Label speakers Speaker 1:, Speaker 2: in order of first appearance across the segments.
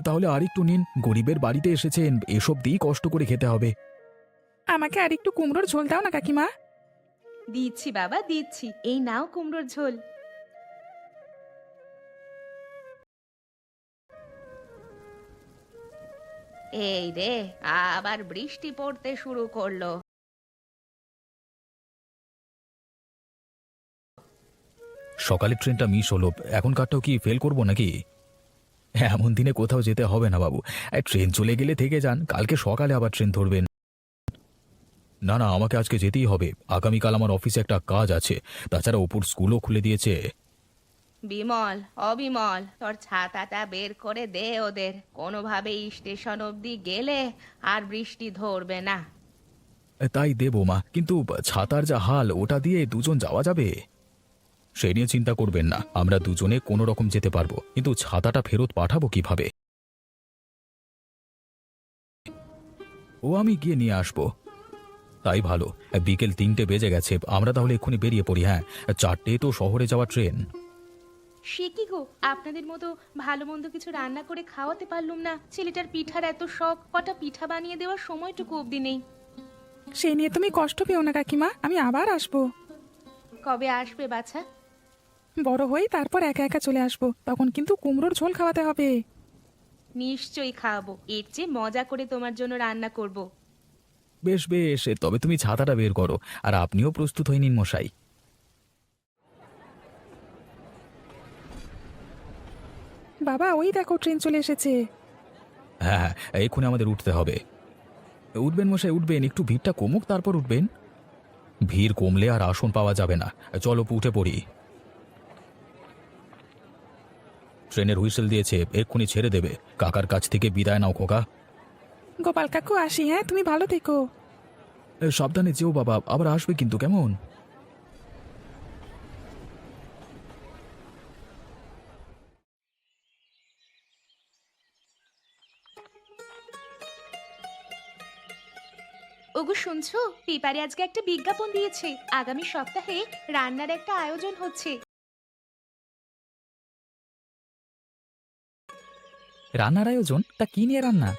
Speaker 1: তাহলে আরেকটু নিন, গরিবের বাড়িতে এসেছেন, এসব দিয়েই কষ্ট করে খেতে হবে।
Speaker 2: আমাকে আর একটু কুমড়োর ঝোল দাও না কাকিমা।
Speaker 3: দিচ্ছি বাবা, দিচ্ছি। এই নাও কুমড়োর ঝোল। এই রে, আবার বৃষ্টি পড়তে শুরু করলো।
Speaker 1: সকালের ট্রেনটা মিস হলো, এখনকারটাও কি ফেল করব নাকি? এমন দিনে কোথাও যেতে হবে না বাবু। ট্রেন চলে গেলে থেকে যান, কালকে সকালে আবার ট্রেন ধরবেন। না না, আমাকে আজকে যেতেই হবে, আগামীকাল আমার অফিসে একটা কাজ আছে। তাছাড়া অপুর স্কুলও খুলে দিয়েছে।
Speaker 3: বিমল, অবিমল, তোর ছাতাটা বের করে দে ওদের। কোনোভাবে স্টেশন অবধি গেলে আর বৃষ্টি ধরবে না।
Speaker 1: তাই দেবো মা, কিন্তু ছাতার যা হাল, ওটা দিয়ে দুজন যাওয়া যাবে? সে নিয়ে চিন্তা করবেন না, আমরা দুজনে কোনো রকম যেতে পারবো, কিন্তু ছাতাটা ফেরত পাঠাবো কিভাবে? ও আমি গিয়ে নিয়ে আসবো। তাই ভালো। বিকেল ৩টে বেজে গেছে, আমরা তাহলে এক্ষুনি বেরিয়ে পড়ি। হ্যাঁ, ৪টে তো শহরে যাওয়া ট্রেন।
Speaker 3: সে কি গো, আপনাদের মতো ভালো মন্দ কিছু রান্না করে খাওয়াতে পারলুম না। ছেলেটার পিঠার এত শখ, কটা পিঠা বানিয়ে দেওয়ার সময়টুকু অবধি নেই।
Speaker 2: সেই নিয়ে তুমি কষ্ট পেও না কাকিমা, আমি আবার আসবো।
Speaker 3: কবে আসবে বাছা?
Speaker 2: বড় হই তারপর একা একা চলে আসবো, তখন কিন্তু কুমড়োর ঝোল খাওয়াতে হবে।
Speaker 3: নিশ্চয়ই খাওয়াবো, এর চেয়ে মজা করে তোমার জন্য রান্না করব।
Speaker 1: বেশ বেশ, তবে তুমি ছাতাটা বের করো, আর আপনিও প্রস্তুত হয়ে নিন মশাই।
Speaker 2: বাবা ওই দেখো ট্রেন চলে এসেছে।
Speaker 1: হ্যাঁ হ্যাঁ, এক্ষুনি আমাদের উঠতে হবে। উঠবেন মশাই, উঠবেন, একটু ভিড়টা কমুক তারপর উঠবেন। ভিড় কমলে আর আসন পাওয়া যাবে না। চলো উঠে পড়ি। ট্রেনের হুইসেল দিয়েছে, এক্ষুনি ছেড়ে দেবে। কাকার কাছ থেকে বিদায় নাও খোকা।
Speaker 2: গোপাল কাকু আসি, হ্যাঁ তুমি ভালো থেকো।
Speaker 1: সাবধানে যেও বাবা, আবার আসবে কিন্তু, কেমন?
Speaker 3: ওগো শুনছো, পেপারে আজকে একটা বিজ্ঞাপন দিয়েছে, আগামী সপ্তাহে রান্নার একটা আয়োজন হচ্ছে।
Speaker 1: রান্নার আয়োজন? তা কি নিয়ে রান্না?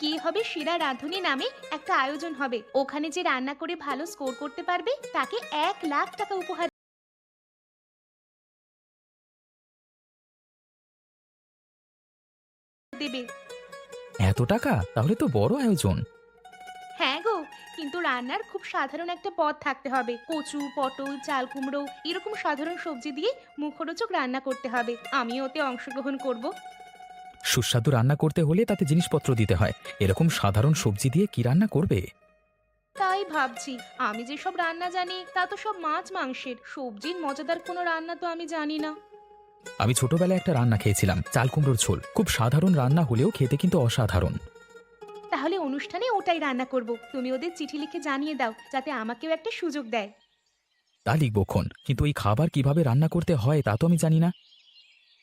Speaker 3: কি হবে, সেরা রাঁধুনি নামে একটা আয়োজন হবে। ওখানে যে রান্না করে ভালো স্কোর করতে পারবে তাকে 1,00,000 টাকা উপহার দেবে।
Speaker 1: এত টাকা? তাহলে তো বড় আয়োজন।
Speaker 3: হ্যাঁ গো, কিন্তু রান্নার খুব সাধারণ একটা পদ থাকতে হবে। কচু, পটল, চাল কুমড়ো এরকম সাধারণ সবজি দিয়ে মুখরোচক রান্না করতে হবে। আমিও ওতে অংশগ্রহণ করব।
Speaker 1: সুস্বাদু রান্না করতে হলে তাতে জিনিসপত্র দিতে হয়, এরকম সাধারণ সবজি দিয়ে কি রান্না করবে?
Speaker 3: তাই ভাবছি, আমি যেসব রান্না জানি তা তো সব মাছ মাংসের, সবজির মজাদার কোনো রান্না তো আমি জানি না।
Speaker 1: আমি ছোটবেলায় একটা রান্না খেয়েছিলাম, চাল কুমড়োর ঝোল। খুব সাধারণ রান্না হলেও খেতে কিন্তু অসাধারণ।
Speaker 3: তাহলে অনুষ্ঠানে ওটাই রান্না করব। তুমি ওদের চিঠি লিখে জানিয়ে দাও যাতে আমাকেও একটা সুযোগ দেয়।
Speaker 1: তা লিখবক্ষণ, কিন্তু এই খাবার কিভাবে রান্না করতে হয় তা তো আমি জানি না।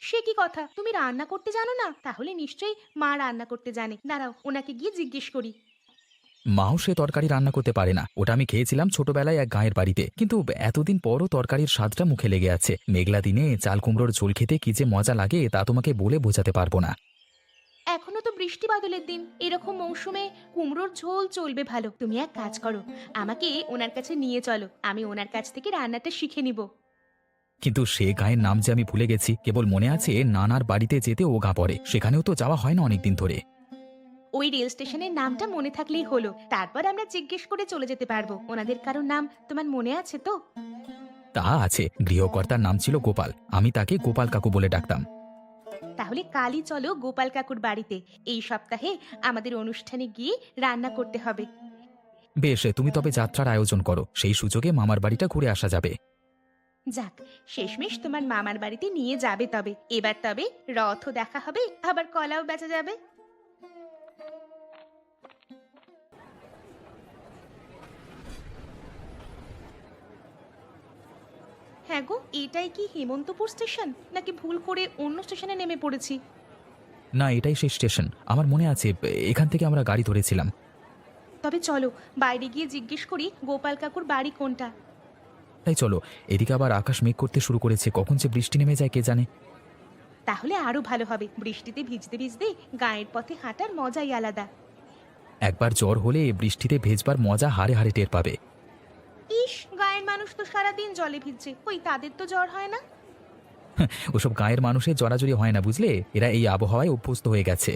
Speaker 3: সে কি কথা, তুমি রান্না করতে জানো না? তাহলে নিশ্চয়ই মা রান্না করতে জানে। দাঁড়াও, ওনাকে গিয়ে জিজ্ঞেস করি।
Speaker 1: মাও সে তরকারি রান্না করতে পারে না, ওটা আমি খেয়েছিলাম ছোটবেলায় এক গাঁয়ের বাড়িতে, কিন্তু এতদিন পরও তরকারির স্বাদটা মুখে লেগে আছে। মেঘলা দিনে চাল কুমড়োর ঝোল খেতে কি যে মজা লাগে তা তোমাকে বলে বোঝাতে পারবো না।
Speaker 3: এখনো তো বৃষ্টি বাদলের দিন, এরকম মৌসুমে কুমড়োর ঝোল চলবে ভালো। তুমি এক কাজ করো, আমাকে ওনার কাছে নিয়ে চলো, আমি ওনার কাছ থেকে রান্নাটা শিখে নিব।
Speaker 1: কিন্তু সে গাঁয়ের নাম যে আমি ভুলে গেছি, কেবল মনে আছে নানার বাড়িতে যেতে ও গা পড়ে, সেখানেও তো যাওয়া হয় না অনেকদিন ধরে।
Speaker 3: ওই রেল স্টেশনের নামটা মনে থাকলেই হলো, তারপর আমরা জিজ্ঞেস করে চলে যেতে পারবো। ওনাদের কারোর নাম তোমার মনে আছে তো?
Speaker 1: তা আছে, গৃহকর্তার নাম ছিল গোপাল, আমি তাকে গোপাল কাকু বলে ডাকতাম।
Speaker 3: তাহলে কালই চলো গোপাল কাকুর বাড়িতে। এই সপ্তাহে আমাদের অনুষ্ঠানে গিয়ে রান্না করতে হবে।
Speaker 1: বেশ, তুমি তবে যাত্রার আয়োজন করো, সেই সুযোগে মামার বাড়িটা ঘুরে আসা যাবে।
Speaker 3: যাক, শেষমেশ তোমার মামার বাড়িতে নিয়ে যাবে তবে। এবার তবে রথও দেখা হবে, আবার কলাও বেচা যাবে। হ্যাঁ গো, এটাই কি হেমন্তপুর স্টেশন, নাকি ভুল করে অন্য স্টেশনে নেমে পড়েছি?
Speaker 1: না, এটাই সেই স্টেশন, আমার মনে আছে, এখান থেকে আমরা গাড়ি ধরেছিলাম।
Speaker 3: তবে চলো বাইরে গিয়ে জিজ্ঞেস করি গোপাল কাকুর বাড়ি কোনটা।
Speaker 1: তাই চলো, এদিকে আবার আকাশ মেঘ করতে শুরু করেছে, কখন যে বৃষ্টি নেমে যায় কে জানে।
Speaker 3: তাহলে আরো ভালো হবে। বৃষ্টিতে ভিজতে ভিজতে গায়ের পথে হাঁটার মজাই আলাদা।
Speaker 1: একবার জ্বর হলে বৃষ্টিতে ভেজবার মজা হাড়ে হাড়ে টের পাবে।
Speaker 3: ইস, গায়ের মানুষ তো সারাদিন জলে ভিজছে, ওই তাদের তো জ্বর হয় না।
Speaker 1: ওসব গায়ের মানুষের জড়াজড়ি হয় না বুঝলে, এরা এই আবহাওয়ায় অভ্যস্ত হয়ে গেছে।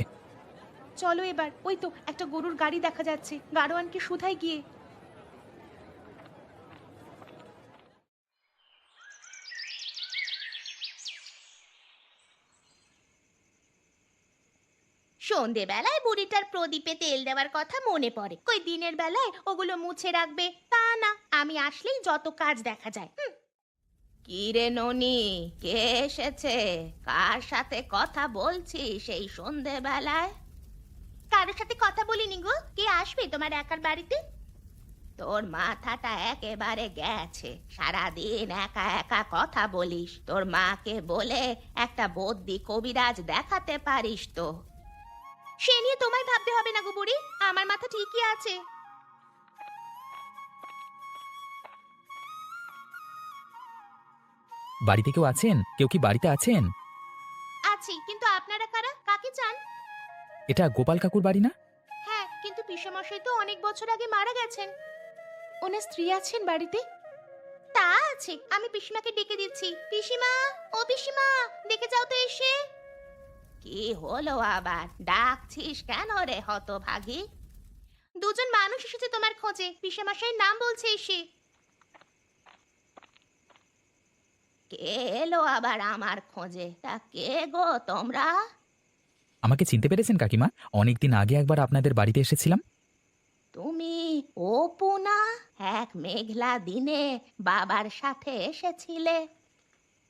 Speaker 3: চলো এবার, ওই তো একটা গরুর গাড়ি দেখা যাচ্ছে, গাড়োয়ানকে শুধাই গিয়ে। সন্ধেবেলায় বুড়িটার প্রদীপে তেল দেওয়ার কথা মনে পড়ে, কই দিনের বেলায় ওগুলো মুছে রাখবে তা না, আমি আসলেই যত কাজ দেখা যায়। কি রে ননি, কে এসেছে? কার সাথে কথা বলছিস সেই সন্ধেবেলায়? কারোর সাথে কথা বলিনি গো, কে আসবে তোমার একার বাড়িতে? তোর মাথাটা একেবারে গেছে, সারাদিন একা একা কথা বলিস। তোর মাকে বলে একটা বদ্যি কবিরাজ দেখাতে পারিস তো। সে নিয়ে তোমায় ভাবতে হবে না গো বুড়ি, আমার মাথা ঠিকই আছে।
Speaker 1: বাড়িতে কেউ আছেন? কেউ কি বাড়িতে আছেন?
Speaker 3: আছি, কিন্তু আপনারা কারা, কাকে চান?
Speaker 1: এটা গোপাল কাকুর বাড়ি না?
Speaker 3: হ্যাঁ, কিন্তু পিসেমশাই তো অনেক বছর আগে মারা গেছেন। ওনার স্ত্রী আছেন বাড়িতে? তা আছে, আমি পিসিমাকে ডেকে দিচ্ছি। পিসিমা, ও পিসিমা, দেখে যাও তো এসে। কি হলো আবার, ডাকছিস কেন রে হতভাগী? দুজন মানুষ এসেছে তোমার খোঁজে, পিসেমশাইয়ের নাম বলছে এসে। কে এলো আবার আমার খোঁজে? তা কে গো তোমরা?
Speaker 1: আমাকে চিনতে পেরেছেন কাকিমা? অনেকদিন আগে একবার আপনাদের বাড়িতে এসেছিলাম।
Speaker 3: তুমি অপু না? এক মেঘলা দিনে বাবার সাথে এসেছিলে।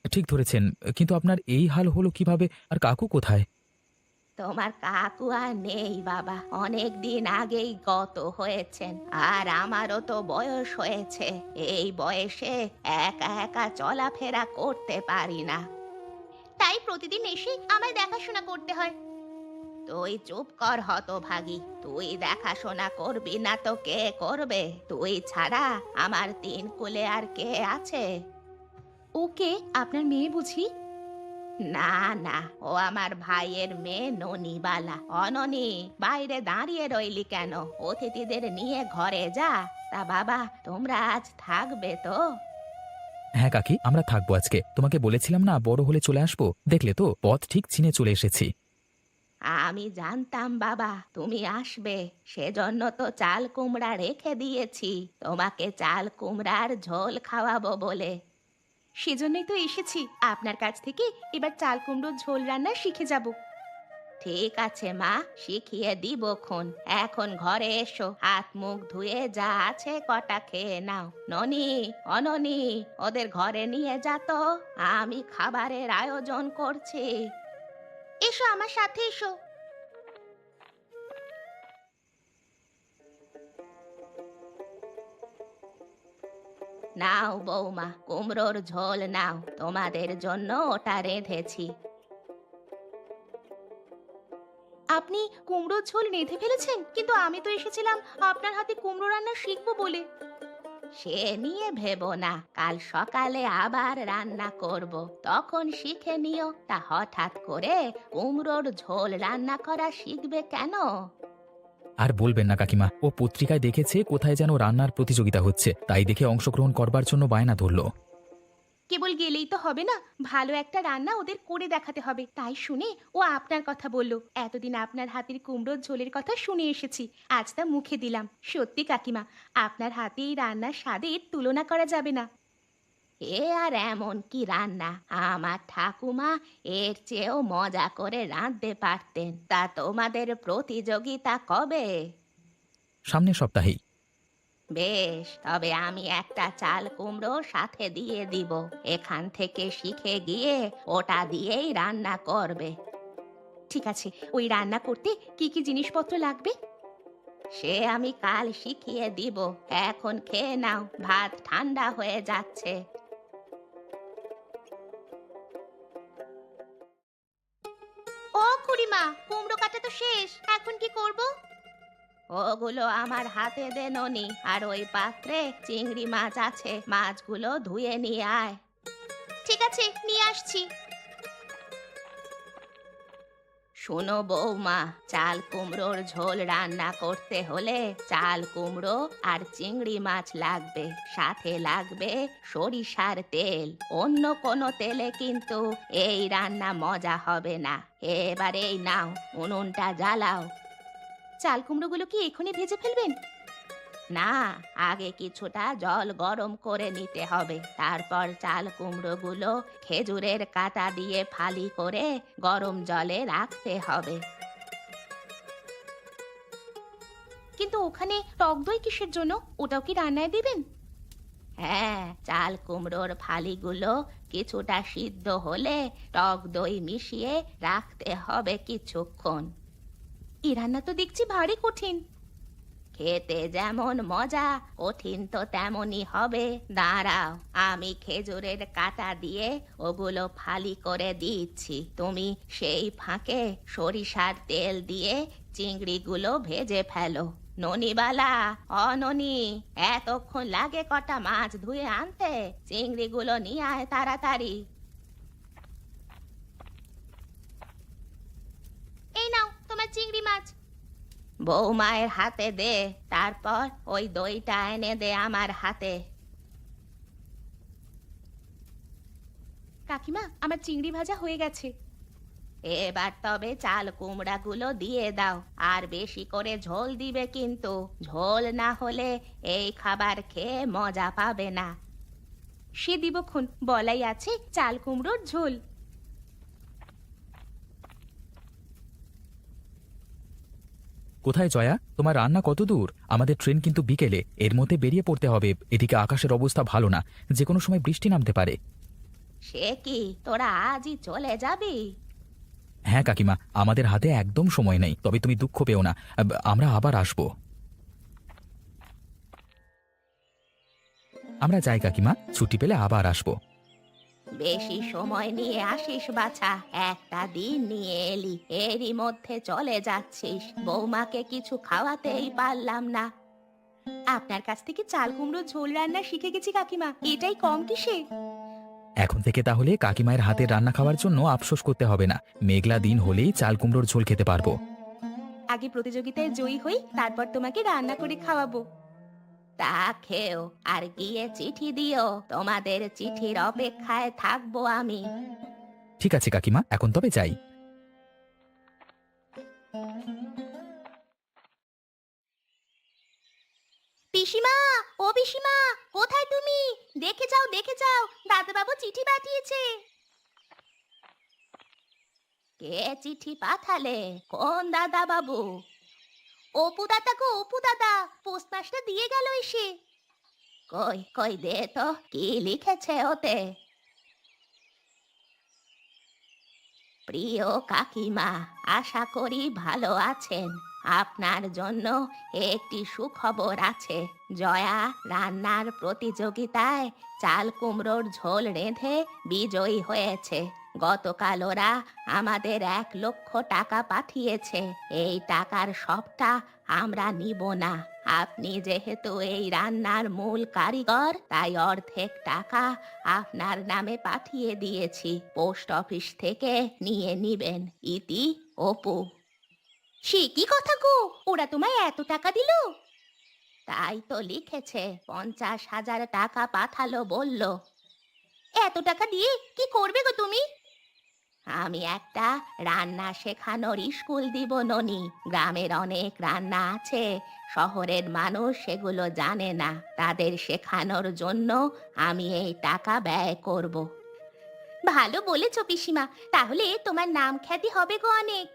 Speaker 1: ঠিক ধরেছেন, কিন্তু আপনার এই হাল হলো কিভাবে? আর কাকু কোথায়?
Speaker 3: তোমার কাকু আর নেই বাবা, অনেক দিন আগেই গত হয়েছেন। আর আমারও তো বয়স হয়েছে, এই বয়সে একা একা চলাফেরা করতে পারি না, তাই প্রতিদিন এসে আমায় দেখাশোনা করতে হয়। তুই চুপ কর হতভাগী, তুই দেখাশোনা করবি না তো কে করবে? তুই ছাড়া আমার তিন কুলে আর কে আছে? ওকে, আপনার মেয়ে বুঝি? না না, ও আমার ভাইয়ের মেয়ে ননিবালা। অননি, বাইরে দাঁড়িয়ে রইলি কেন? অতিথিদের নিয়ে ঘরে যা। তা বাবা, তোমরা আজ থাকবে তো?
Speaker 1: হ্যাঁ কাকি, আমরা থাকবো আজকে। তোমাকে বলেছিলাম না বড় হলে চলে আসবো, দেখলে তো পথ ঠিক চিনে চলে এসেছি।
Speaker 3: আমি জানতাম বাবা তুমি আসবে, সেজন্য তো চাল কুমড়া রেখে দিয়েছি, তোমাকে চাল কুমড়ার ঝোল খাওয়াবো বলে। সেজন্যই তো এসেছি আপনার কাছ থেকে, এবার চাল কুমড়োর ঝোল রান্না শিখে যাব। ঠিক আছে মা, শিখিয়ে দিবক্ষণ। এখন ঘরে এসো, হাত মুখ ধুয়ে যা আছে কটা খেয়ে নাও। ননি, অননি, ওদের ঘরে নিয়ে যা তো, আমি খাবারের আয়োজন করছি। এসো আমার সাথে এসো। নাও বৌমা, কুমড়োর ঝোল নাও, তোমাদের জন্য ওটা রেঁধেছি। আপনি কুমড়োর ঝোল রেঁধে ফেলেছেন? কিন্তু আমি তো এসেছিলাম আপনার হাতে কুমড়ো রান্না শিখবো বলে। সে নিয়ে ভেবো না, কাল সকালে আবার রান্না করব, তখন শিখে নিও। তা হঠাৎ করে কুমড়োর ঝোল রান্না করা শিখবে কেন?
Speaker 1: আর বলবেন না কাকিমা, ও পত্রিকায় দেখেছে কোথায় যেন রান্নার প্রতিযোগিতা হচ্ছে, তাই দেখে অংশগ্রহণ করবার জন্য বায়না ধরলো।
Speaker 3: কেবল গেলেই তো হবে না, ভালো একটা রান্না ওদের করে দেখাতে হবে। তাই শুনে ও আপনার কথা বলল। এতদিন আপনার হাতের কুমড়োর ঝোলের কথা শুনে এসেছি, আজ তা মুখে দিলাম। সত্যি কাকিমা, আপনার হাতে এই রান্নার স্বাদের তুলনা করা যাবে না। এ আর এমন কি রান্না, আমার ঠাকুমা এর চেয়েও মজা করে রাঁধতে পারতেন। তা তোমাদের প্রতিযোগিতা কবে?
Speaker 1: সামনের সপ্তাহেই।
Speaker 3: বেশ, তবে আমি একটা চাল কুমড়ো সাথে দিয়ে দিব, এখান থেকে শিখে গিয়ে ওটা দিয়েই রান্না করবে। ঠিক আছে, ওই রান্না করতে কি কি জিনিসপত্র লাগবে? সে আমি কাল শিখিয়ে দিব, এখন খেয়ে নাও, ভাত ঠান্ডা হয়ে যাচ্ছে। ও খুড়িমা, কুমড়ো কাটা তো শেষ, এখন কি করব? ওগুলো আমার হাতে দে ননি, আর ওই পাত্রে চিংড়ি মাছ আছে, মাছগুলো ধুয়ে নিয়ে আয়। ঠিক আছে, নিয়ে আসছি। শোনো বৌমা, চাল কুমড়োর ঝোল রান্না করতে হলে চাল কুমড়ো আর চিংড়ি মাছ লাগবে, সাথে লাগবে সরিষার তেল। অন্য কোনো তেলে কিন্তু এই রান্না মজা হবে না। এবার এই নাও, উনুনটা জ্বালাও। চাল কুমড়োগুলো কি এখনই ভেজে ফেলবেন? না, আগে কিছুটা জল গরম করে নিতে হবে। তারপর চাল কুমড়োগুলো খেজুরের কাঁটা দিয়ে ফালি করে গরম জলে রাখতে হবে। কিন্তু ওখানে টক দই কিসের জন্য? ওটাও কি রান্নায় দিবেন? হ্যাঁ, চাল কুমড়োর ফালিগুলো কিছুটা সিদ্ধ হলে টক দই মিশিয়ে রাখতে হবে কিছুক্ষণ। এই রান্না তো দেখছি ভারী কঠিন। খেতে যেমন মজা, কঠিন তো তেমনই হবে। দাঁড়াও, আমি খেজুরের কাঁটা দিয়ে ওগুলো ফালি করে দিচ্ছি। তুমি সেই ফাঁকে সরিষার তেল দিয়ে চিংড়িগুলো ভেজে ফেলো। ননিবালা, অননি, এতক্ষণ লাগে কটা মাছ ধুয়ে আনতে? চিংড়িগুলো নিয়ে আয় তাড়াতাড়ি। এই নাও তোমার চিংড়ি মাছ। বৌমায়ের হাতে দে, তারপর ওই দইটা এনে দে আমার হাতে। কাকিমা, আমার চিংড়ি ভাজা হয়ে গেছে। এবার তবে চাল কুমড়াগুলো দিয়ে দাও, আর বেশি করে ঝোল দিবে কিন্তু। ঝোল না হলে এই খাবার খেয়ে মজা পাবে না। সে দিবক্ষণ, বলাই আছে চাল কুমড়োর ঝোল।
Speaker 1: কোথায় জয়া, তোমার রান্না কত দূর? আমাদের ট্রেন কিন্তু বিকেলে, এর মধ্যে বেরিয়ে পড়তে হবে। এদিকে আকাশের অবস্থা ভালো না, যে কোনো সময় বৃষ্টি নামতে পারে।
Speaker 3: সে কি, তোরা আজই চলে যাবি?
Speaker 1: হ্যাঁ কাকিমা, আমাদের হাতে একদম সময় নেই, তবে তুমি দুঃখ পেও না, আমরা আবার আসবো। আমরা যাই কাকিমা, ছুটি পেলে আবার আসবো।
Speaker 3: বেশি সময় নিয়ে আসিস বাছা, একটা দিন নিয়ে এলি, এরই মধ্যে চলে যাচ্ছিস। বৌমাকে কিছু খাওয়াতেই পারলাম না। আপনার কাছ থেকে চাল কুমড়ো ঝোল রান্না শিখে গেছি কাকিমা, এটাই কম কিসে?
Speaker 1: এখন থেকে তাহলে কাকিমায়ের হাতের রান্না খাওয়ার জন্য আফসোস করতে হবে না। মেঘলা দিন হলেই চাল কুমড়োর ঝোল খেতে পারবো।
Speaker 3: আগে প্রতিযোগিতায় জয়ী হই, তারপর তোমাকে রান্না করে খাওয়াবো। তা খেও, আর গিয়ে চিঠি দিও। তোমাদের চিঠির অপেক্ষায় থাকবো আমি।
Speaker 1: ঠিক আছে কাকিমা, এখন তবে যাই।
Speaker 3: পিসিমা, ও পিসিমা, কোথায় তুমি? দেখে যাও, দেখে যাও, দাদাবাবু চিঠি পাঠিয়েছে। কে চিঠি পাঠালে? কোন দাদা বাবু? অপু দাদা গো, অপু দাদা, পোস্টমাস্টার দিয়ে গেল এসে। কই কই দে তো, কি লিখেছে ওতে? প্রিয় কাকিমা, আশা করি ভালো আছেন। আপনার জন্য একটি সুখবর আছে। জয়া রান্নার প্রতিযোগিতায় চাল কুমড়োর ঝোল রেঁধে বিজয়ী হয়েছে। গতকাল ওরা আমাদের 1,00,000 টাকা পাঠিয়েছে। এই টাকার সবটা আমরা নিব না। আপনি যেহেতু এই রান্নার মূল কারিগর, তাই অর্ধেক টাকা আপনার নামে পাঠিয়ে দিয়েছি। পোস্ট অফিস থেকে নিয়ে নিবেন। ইতি, অপু। সে কি কথা গো, ওরা তোমায় এত টাকা দিল? তাই তো লিখেছে, 50,000 টাকা পাঠালো বলল। এত টাকা দিয়ে কি করবে গো তুমি? আমি একটা রান্না শেখানোর স্কুল দিব ননি। গ্রামের অনেক রান্না আছে, শহরের মানুষ সেগুলো জানে না। তাদের শেখানোর জন্য আমি এই টাকা ব্যয় করব। ভালো বলেছো পিসিমা, তাহলে তোমার নাম খ্যাতি হবে গো অনেক।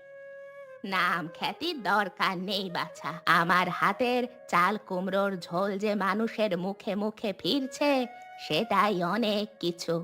Speaker 3: নাম খ্যাতির দরকার নেই বাছা, আমার হাতের চাল কুমড়োর ঝোল যে মানুষের মুখে মুখে ফিরছে, সেটাই অনেক কিছু।